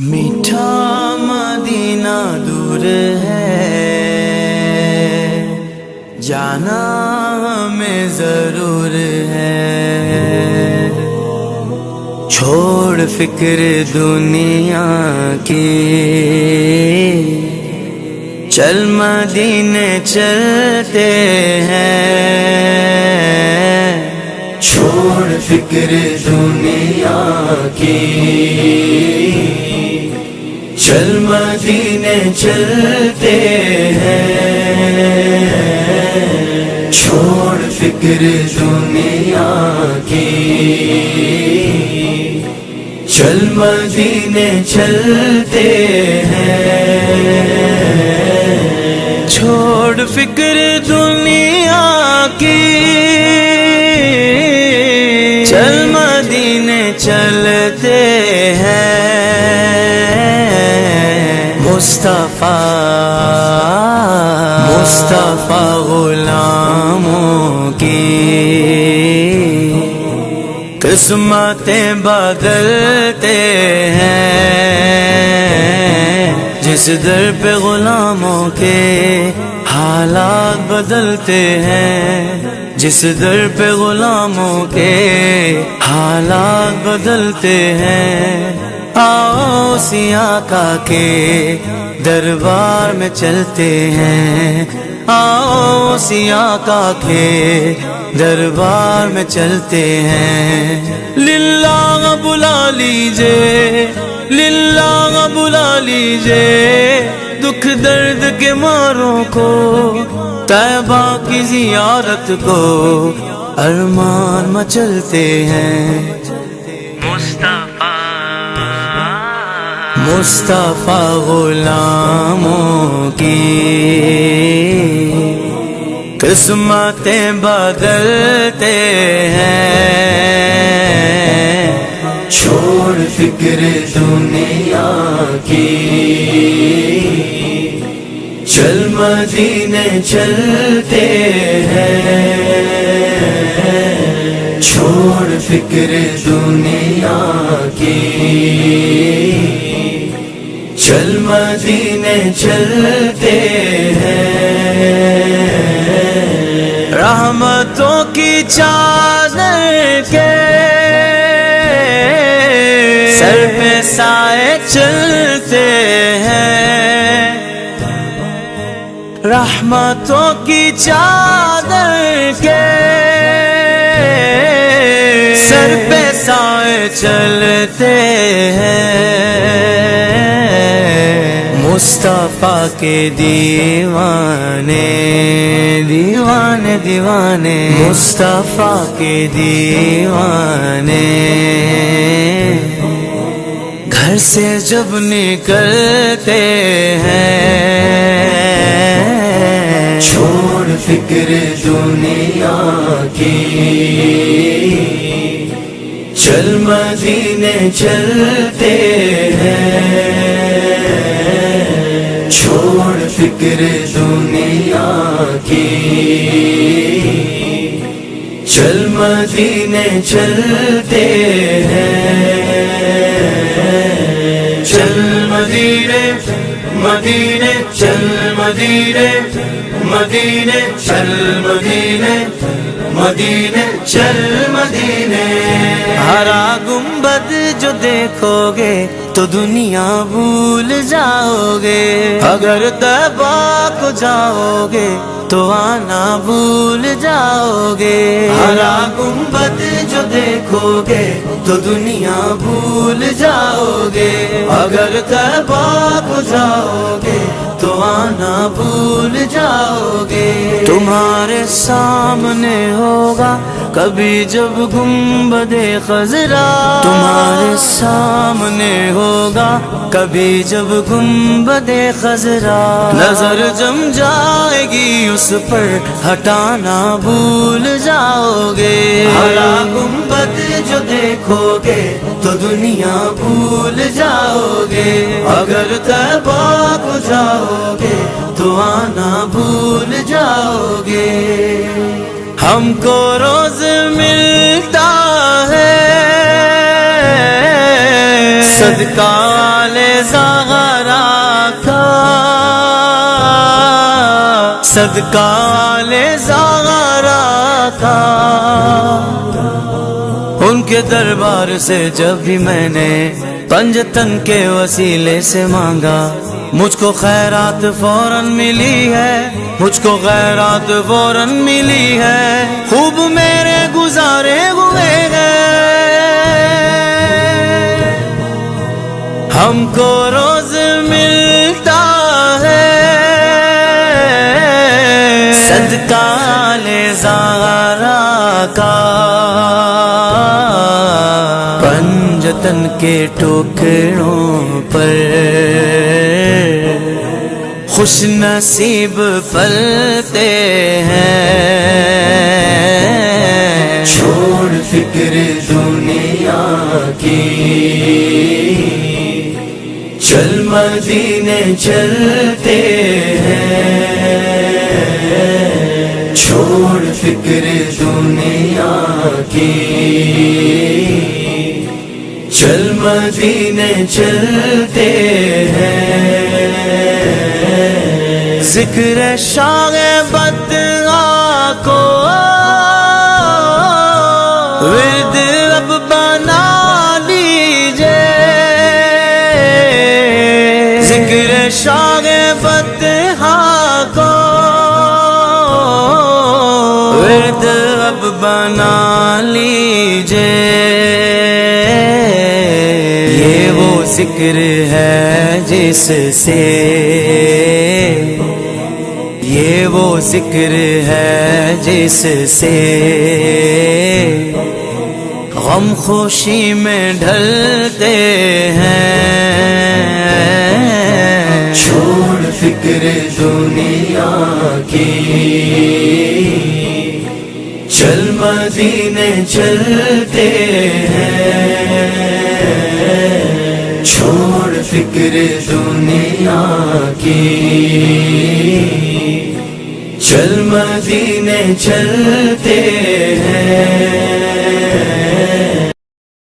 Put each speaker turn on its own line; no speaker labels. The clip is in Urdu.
میٹھا مدینہ دور ہے، جانا ہمیں ضرور ہے۔ چھوڑ فکر دنیا کی، چل مدینے چلتے ہیں۔ چھوڑ فکر دنیا کی، چل مدینے چلتے ہیں۔ چھوڑ فکر دنیا کی، چل مدینے چلتے ہیں۔ چھوڑ فکر دنیا کی، چل مدینے چلتے ہیں۔ مصطفیٰ غلاموں کی قسمتیں بدلتے ہیں۔ جس در پہ غلاموں کے حالات بدلتے ہیں، جس در پہ غلاموں کے حالات بدلتے ہیں۔ آؤ اسی آقا کے دربار میں چلتے ہیں، آؤ اسی آقا کے دربار میں چلتے ہیں۔ للہ بلا لیجئے، للہ بلا لیجئے دکھ درد کے ماروں کو، طیبہ کی زیارت کو ارمان مچلتے ہیں۔ مصطفیٰ غلاموں کی قسمتیں بدلتے ہیں۔ چھوڑ فکر دنیا کی، چل مدینے چلتے ہیں۔ چھوڑ فکر دنیا کی، چل مدینے چلتے ہیں۔ رحمتوں کی چادر کے سر پہ سائے چلتے ہیں۔ رحمتوں کی چادر کے سر پہ سائے چلتے ہیں۔ مصطفیٰ کے دیوانے دیوانے دیوانے، مصطفیٰ کے دیوانے گھر سے جب نکلتے ہیں۔ چھوڑ فکر دنیا کی، چل مدینے چلتے ہیں۔ چھوڑ فکر دنیا کی، چل مدینے چلتے ہیں۔ چل مدینے مدینے، چل مدینے مدینے، چل مدینے مدینے، چل مدینے۔ ہرا گنبد جو دیکھو گے تو دنیا بھول جاؤ گے، اگر طیبہ کو جاؤ گے تو آنا بھول جاؤ گے۔ ہرا گنبد جو دیکھو گے تو دنیا بھول جاؤ گے، اگر طیبہ کو جاؤ گے تو آنا بھول جاؤ گے۔ تمہارے سامنے ہوگا کبھی جب گنبد خضرا، تمہارے سامنے ہوگا کبھی جب گنبد خضرا، نظر جم جائے گی اس پر ہٹانا بھول جاؤ گے۔ ہرا گنبد جو دیکھو گے تو دنیا بھول جاؤ گے، اگر طیبہ کو جاؤ گے تو آنا بھول جاؤ گے۔ ہم کو روز ملتا ہے صدقہ آلِ زہرا کا، صدقہ آلِ زہرا کا۔ ان کے دربار سے جب بھی میں نے پنجتن کے وسیلے سے مانگا، مجھ کو خیرات فوراً ملی ہے، مجھ کو خیرات فوراً ملی ہے۔ خوب میرے گزارے ہوئے گئے، ہم کو روز ملتا ہے صدقہ آلِ زہرا کا۔ پنجتن کے ٹکڑوں پر خوش نصیب پلتے ہیں، چھوڑ فکر دنیا کی، چل مدینے چلتے ہیں، چھوڑ فکر دنیا کی، چل مدینے چلتے ہیں۔ ذکر شاہ بدعا کو ورد اب بنا لیجئے، ذکر شاہ بدعا کو ورد اب بنا لیجئے۔ یہ وہ ذکر ہے جس سے، یہ وہ ذکر ہے جس سے غم خوشی میں ڈھلتے ہیں، چھوڑ فکر دنیا کی، چل مدینے چلتے ہیں، چھوڑ فکر دنیا کی، چل مدینے چلتے ہیں۔